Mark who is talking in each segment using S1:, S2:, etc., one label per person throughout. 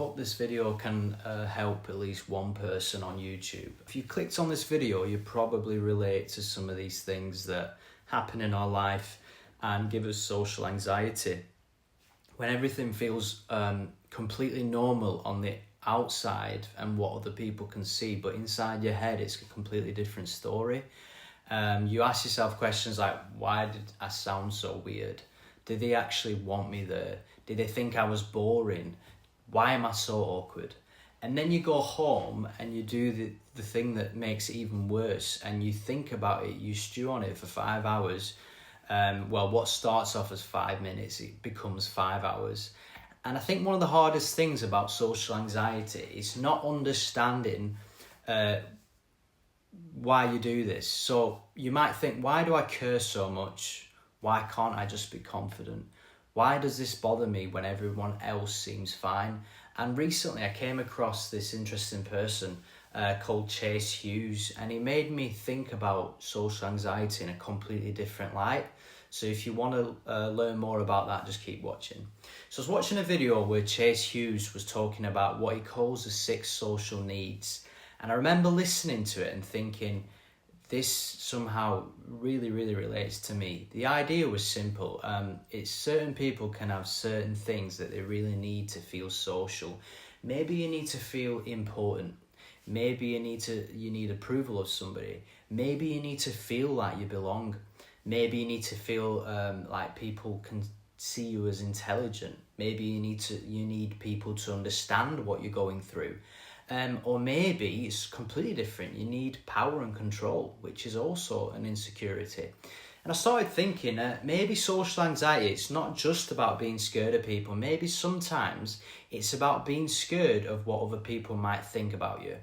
S1: hope this video can help at least one person on YouTube. If you clicked on this video, you probably relate to some of these things that happen in our life and give us social anxiety. When everything feels completely normal on the outside and what other people can see, but inside your head it's a completely different story. You ask yourself questions like, why did I sound so weird? Did they actually want me there? Did they think I was boring? Why am I so awkward? And then you go home and you do the thing that makes it even worse, and you think about it, you stew on it for 5 hours. What starts off as 5 minutes, it becomes 5 hours. And I think one of the hardest things about social anxiety is not understanding why you do this. So you might think, why do I care so much? Why can't I just be confident? Why does this bother me when everyone else seems fine? And recently I came across this interesting person called Hughes, and he made me think about social anxiety in a completely different light. So if you want to learn more about that, just keep watching. So I was watching a video where Hughes was talking about what he calls the 6 social needs. And I remember listening to it and thinking, this somehow really, really relates to me. The idea was simple. It's certain people can have certain things that they really need to feel social. Maybe you need to feel important. Maybe you need approval of somebody. Maybe you need to feel like you belong. Maybe you need to feel like people can see you as intelligent. Maybe you need people to understand what you're going through. Or maybe it's completely different. You need power and control, which is also an insecurity. And I started thinking, maybe social anxiety, it's not just about being scared of people. Maybe sometimes it's about being scared of what other people might think about you.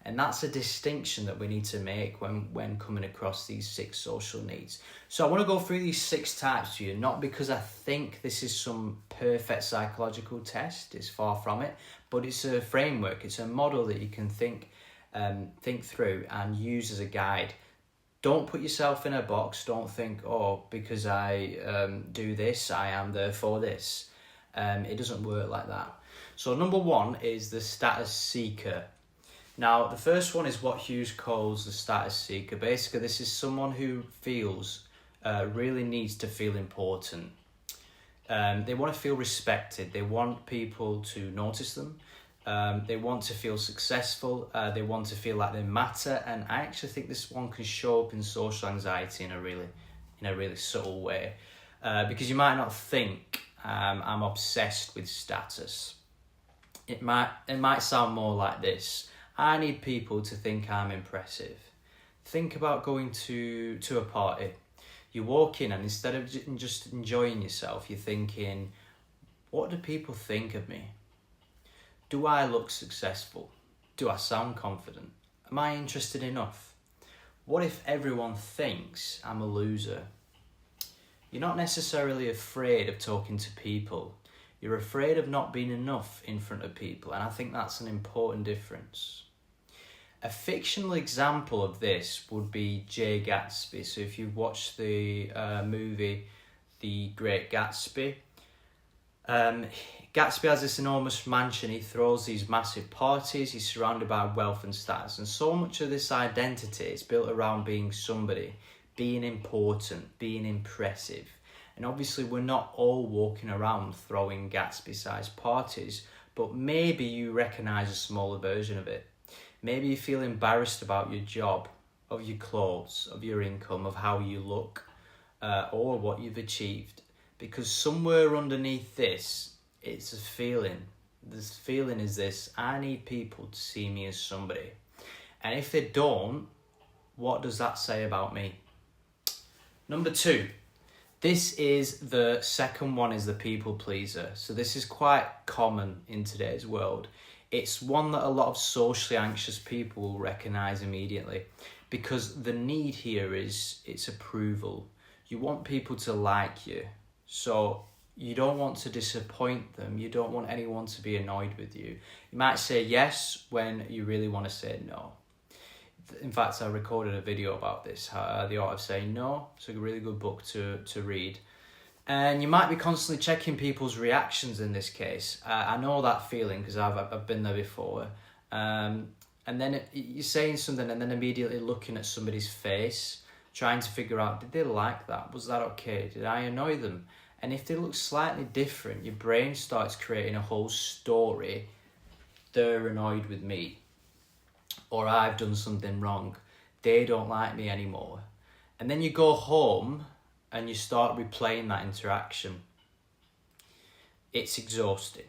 S1: And that's a distinction that we need to make when coming across these 6 social needs. So I want to go through these 6 types to you, not because I think this is some perfect psychological test, it's far from it, but it's a framework, it's a model that you can think through and use as a guide. Don't put yourself in a box. Don't think, because I do this, I am therefore this. It doesn't work like that. So number 1 is the status seeker. Now, the first one is what Hughes calls the status seeker. Basically, this is someone who really needs to feel important. They want to feel respected. They want people to notice them. They want to feel successful. They want to feel like they matter. And I actually think this one can show up in social anxiety in a really subtle way. Because you might not think I'm obsessed with status. It might sound more like this. I need people to think I'm impressive. Think about going to a party. You walk in and instead of just enjoying yourself, you're thinking, what do people think of me? Do I look successful? Do I sound confident? Am I interested enough? What if everyone thinks I'm a loser? You're not necessarily afraid of talking to people. You're afraid of not being enough in front of people, and I think that's an important difference. A fictional example of this would be Jay Gatsby. So if you've watched the movie The Great Gatsby, Gatsby has this enormous mansion. He throws these massive parties. He's surrounded by wealth and status. And so much of this identity is built around being somebody, being important, being impressive. And obviously we're not all walking around throwing Gatsby-sized parties, but maybe you recognise a smaller version of it. Maybe you feel embarrassed about your job, of your clothes, of your income, of how you look, or what you've achieved. Because somewhere underneath this, it's a feeling. This feeling is this: I need people to see me as somebody. And if they don't, what does that say about me? Number 2. This is the second one, is the people pleaser. So this is quite common in today's world. It's one that a lot of socially anxious people will recognise immediately, because the need here is it's approval. You want people to like you. So you don't want to disappoint them. You don't want anyone to be annoyed with you. You might say yes when you really want to say no. In fact, I recorded a video about this, The Art of Saying No. It's a really good book to read. And you might be constantly checking people's reactions in this case. I know that feeling because I've been there before. And then you're saying something and then immediately looking at somebody's face, trying to figure out, did they like that? Was that okay? Did I annoy them? And if they look slightly different, your brain starts creating a whole story. They're annoyed with me. Or I've done something wrong. They don't like me anymore. And then you go home and you start replaying that interaction. It's exhausting.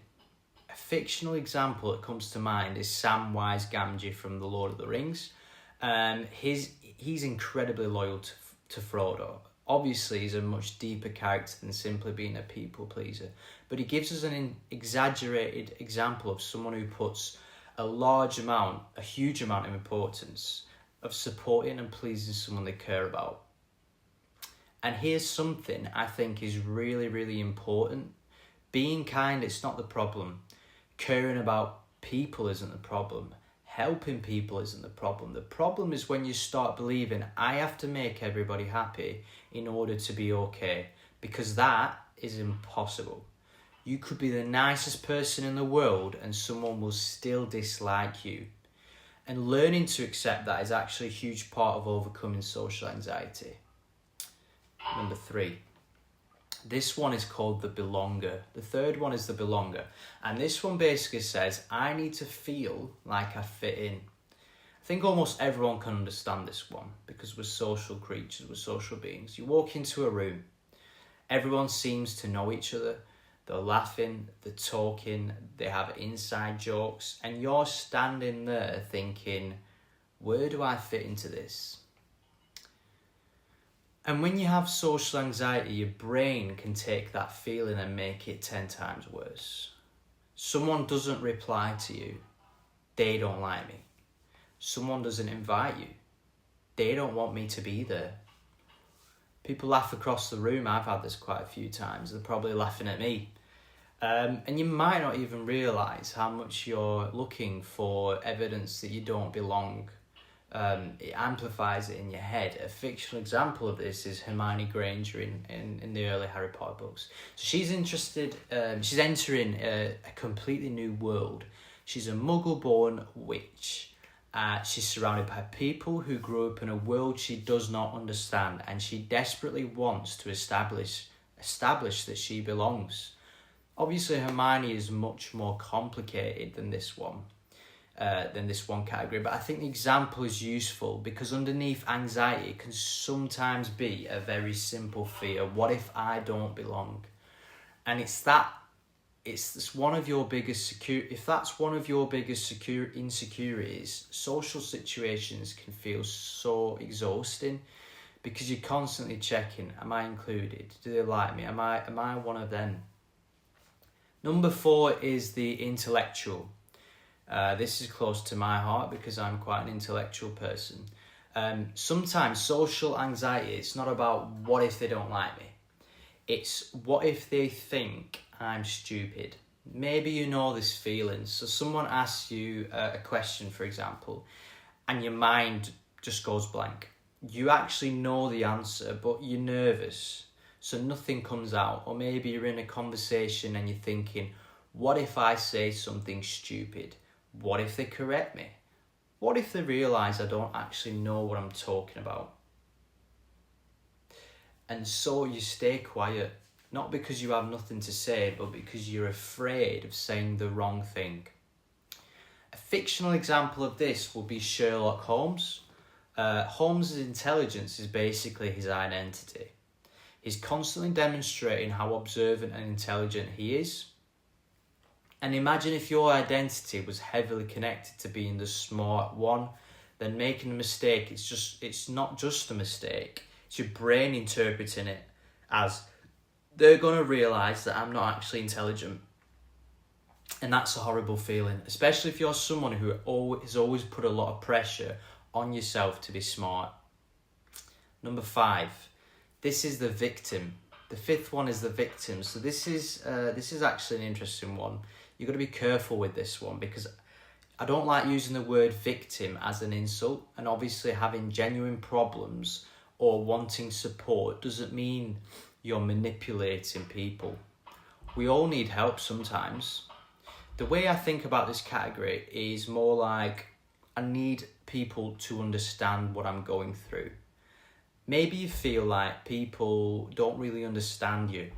S1: A fictional example that comes to mind is Samwise Gamgee from The Lord of the Rings. He's incredibly loyal to Frodo. Obviously, he's a much deeper character than simply being a people pleaser. But he gives us an exaggerated example of someone who puts a huge amount of importance of supporting and pleasing someone they care about. And here's something I think is really, really important. Being kind, it's not the problem. Caring about people isn't the problem. Helping people isn't the problem. The problem is when you start believing, I have to make everybody happy in order to be okay. Because that is impossible. You could be the nicest person in the world and someone will still dislike you. And learning to accept that is actually a huge part of overcoming social anxiety. Number 3. This one is called the belonger. The third one is the belonger. And this one basically says, I need to feel like I fit in. I think almost everyone can understand this one because we're social creatures, we're social beings. You walk into a room, everyone seems to know each other. They're laughing, they're talking, they have inside jokes, and you're standing there thinking, where do I fit into this? And when you have social anxiety, your brain can take that feeling and make it 10 times worse. Someone doesn't reply to you, they don't like me. Someone doesn't invite you, they don't want me to be there. People laugh across the room, I've had this quite a few times, they're probably laughing at me. And you might not even realise how much you're looking for evidence that you don't belong. It amplifies it in your head. A fictional example of this is Hermione Granger in the early Harry Potter books. So she's entering a completely new world. She's a muggle-born witch. She's surrounded by people who grew up in a world she does not understand, and she desperately wants to establish that she belongs. Obviously, Hermione is much more complicated than this one category, but I think the example is useful because underneath anxiety can sometimes be a very simple fear. What if I don't belong? And if that's one of your biggest insecurities, social situations can feel so exhausting because you're constantly checking, am I included? Do they like me? Am I one of them? Number 4 is the intellectual. This is close to my heart because I'm quite an intellectual person. Sometimes social anxiety, it's not about what if they don't like me. It's what if they think I'm stupid. Maybe you know this feeling. So someone asks you a question, for example, and your mind just goes blank. You actually know the answer, but you're nervous. So nothing comes out. Or maybe you're in a conversation and you're thinking, what if I say something stupid? What if they correct me? What if they realise I don't actually know what I'm talking about? And so you stay quiet, not because you have nothing to say, but because you're afraid of saying the wrong thing. A fictional example of this will be Sherlock Holmes. Holmes' intelligence is basically his identity. He's constantly demonstrating how observant and intelligent he is. And imagine if your identity was heavily connected to being the smart one, then making a mistake, it's not just a mistake. It's your brain interpreting it as they're going to realise that I'm not actually intelligent. And that's a horrible feeling, especially if you're someone who has always put a lot of pressure on yourself to be smart. Number 5. This is the victim. The 5th one is the victim. So this is actually an interesting one. You've got to be careful with this one because I don't like using the word victim as an insult, and obviously having genuine problems or wanting support doesn't mean you're manipulating people. We all need help sometimes. The way I think about this category is more like I need people to understand what I'm going through. Maybe you feel like people don't really understand you.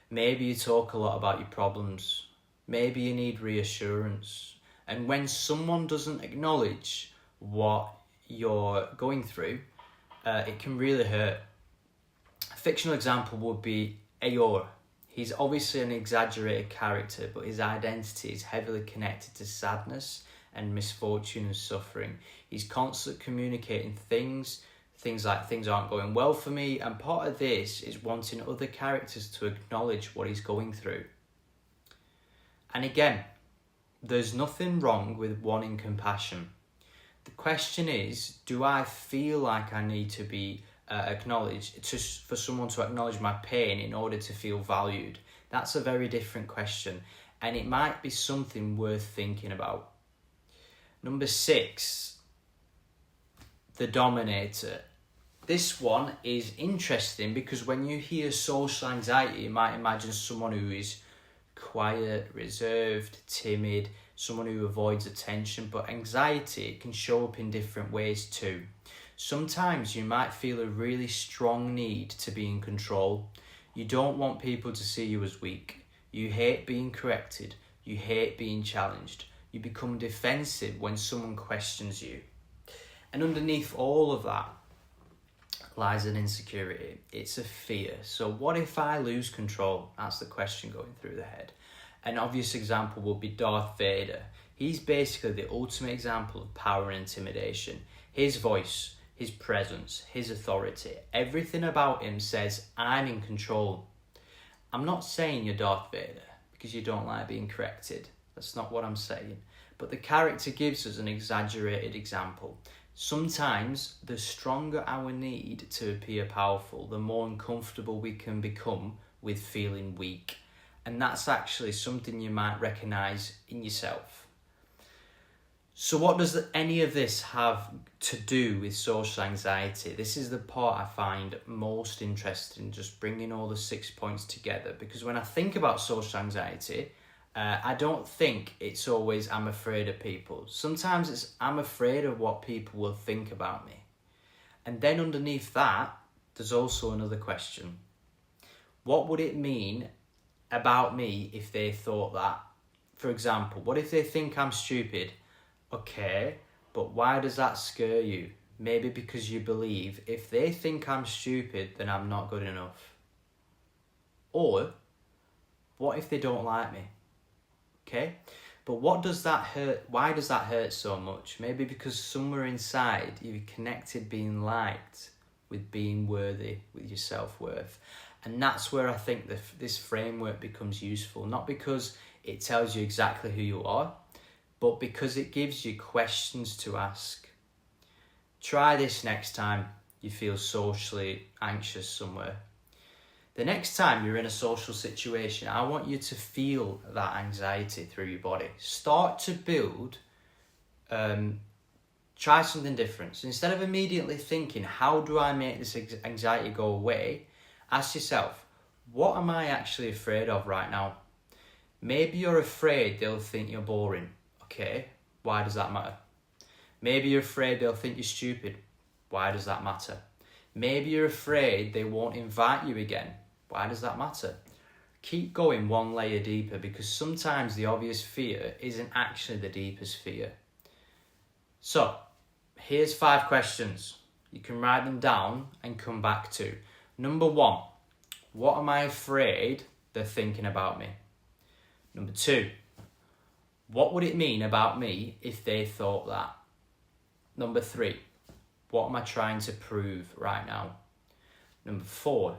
S1: Maybe you talk a lot about your problems. Maybe you need reassurance. And when someone doesn't acknowledge what you're going through, it can really hurt. A fictional example would be Eeyore. He's obviously an exaggerated character, but his identity is heavily connected to sadness and misfortune and suffering. He's constantly communicating things like things aren't going well for me, and part of this is wanting other characters to acknowledge what he's going through. And again, there's nothing wrong with wanting compassion. The question is, do I feel like I need to be acknowledged, for someone to acknowledge my pain in order to feel valued? That's a very different question, and it might be something worth thinking about. Number 6, the Dominator. This one is interesting because when you hear social anxiety, you might imagine someone who is quiet, reserved, timid, someone who avoids attention, but anxiety can show up in different ways too. Sometimes you might feel a really strong need to be in control. You don't want people to see you as weak. You hate being corrected. You hate being challenged. You become defensive when someone questions you. And underneath all of that lies an insecurity. It's a fear. So what if I lose control? That's the question going through the head. An obvious example would be Darth Vader. He's basically the ultimate example of power and intimidation. His voice, his presence, his authority, everything about him says, I'm in control. I'm not saying you're Darth Vader because you don't like being corrected. That's not what I'm saying. But the character gives us an exaggerated example. Sometimes the stronger our need to appear powerful, the more uncomfortable we can become with feeling weak. And that's actually something you might recognise in yourself. So what does any of this have to do with social anxiety? This is the part I find most interesting, just bringing all the 6 points together. Because when I think about social anxiety, I don't think it's always I'm afraid of people. Sometimes it's I'm afraid of what people will think about me. And then underneath that, there's also another question. What would it mean about me if they thought that? For example, what if they think I'm stupid? Okay, but why does that scare you? Maybe because you believe if they think I'm stupid, then I'm not good enough. Or, what if they don't like me? Okay, but what does that hurt? Why does that hurt so much? Maybe because somewhere inside you've connected being liked with being worthy, with your self-worth. And that's where I think this framework becomes useful, not because it tells you exactly who you are, but because it gives you questions to ask. Try this next time you feel socially anxious somewhere. The next time you're in a social situation, I want you to feel that anxiety through your body. Start to build, try something different. So instead of immediately thinking, how do I make this anxiety go away? Ask yourself, what am I actually afraid of right now? Maybe you're afraid they'll think you're boring. Okay, why does that matter? Maybe you're afraid they'll think you're stupid. Why does that matter? Maybe you're afraid they won't invite you again. Why does that matter? Keep going one layer deeper, because sometimes the obvious fear isn't actually the deepest fear. So, here's 5 questions. You can write them down and come back to. Number 1, what am I afraid they're thinking about me? Number 2, what would it mean about me if they thought that? Number 3, what am I trying to prove right now? Number 4,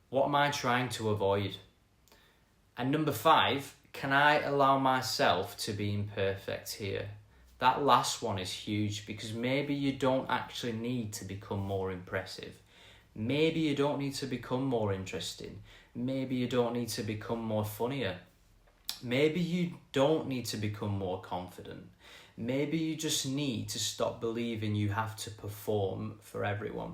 S1: what am I trying to avoid? And number 5, can I allow myself to be imperfect here? That last one is huge, because maybe you don't actually need to become more impressive. Maybe you don't need to become more interesting. Maybe you don't need to become more funnier. Maybe you don't need to become more confident. Maybe you just need to stop believing you have to perform for everyone.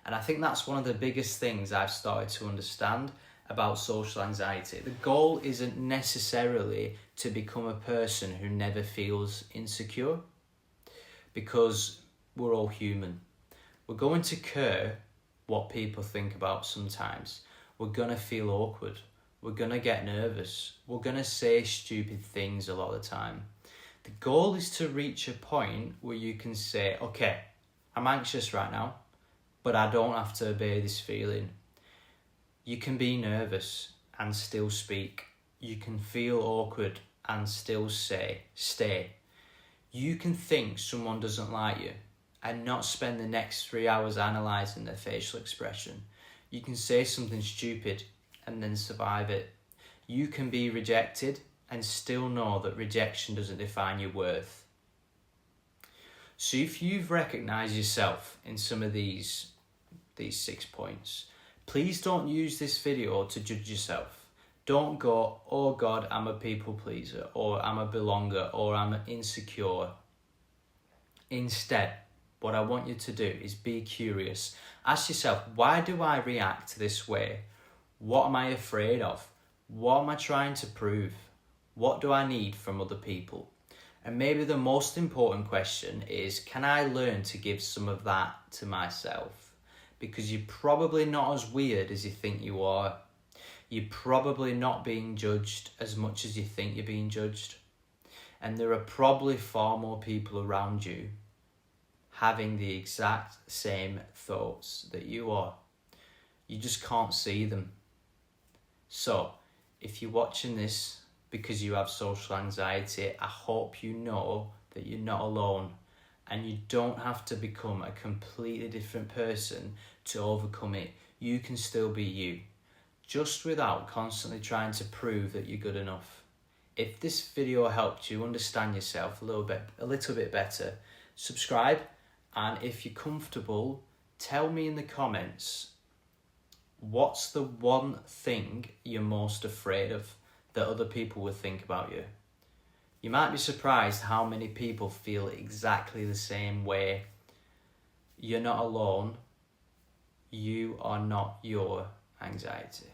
S1: And I think that's one of the biggest things I've started to understand about social anxiety. The goal isn't necessarily to become a person who never feels insecure, because we're all human. We're going to care what people think about sometimes. We're going to feel awkward. We're going to get nervous. We're going to say stupid things a lot of the time. The goal is to reach a point where you can say, okay, I'm anxious right now, but I don't have to obey this feeling. You can be nervous and still speak. You can feel awkward and still stay. You can think someone doesn't like you and not spend the next 3 hours analysing their facial expression. You can say something stupid and then survive it. You can be rejected and still know that rejection doesn't define your worth. So if you've recognised yourself in some of these 6 points, please don't use this video to judge yourself. Don't go, oh God, I'm a people pleaser, or I'm a belonger, or I'm insecure. Instead, what I want you to do is be curious. Ask yourself, why do I react this way? What am I afraid of? What am I trying to prove? What do I need from other people? And maybe the most important question is, can I learn to give some of that to myself? Because you're probably not as weird as you think you are. You're probably not being judged as much as you think you're being judged. And there are probably far more people around you having the exact same thoughts that you are. You just can't see them. So, if you're watching this because you have social anxiety, I hope you know that you're not alone, and you don't have to become a completely different person to overcome it. You can still be you, just without constantly trying to prove that you're good enough. If this video helped you understand yourself a little bit better, subscribe, and if you're comfortable, tell me in the comments, what's the one thing you're most afraid of that other people would think about you? You might be surprised how many people feel exactly the same way. You're not alone. You are not your anxiety.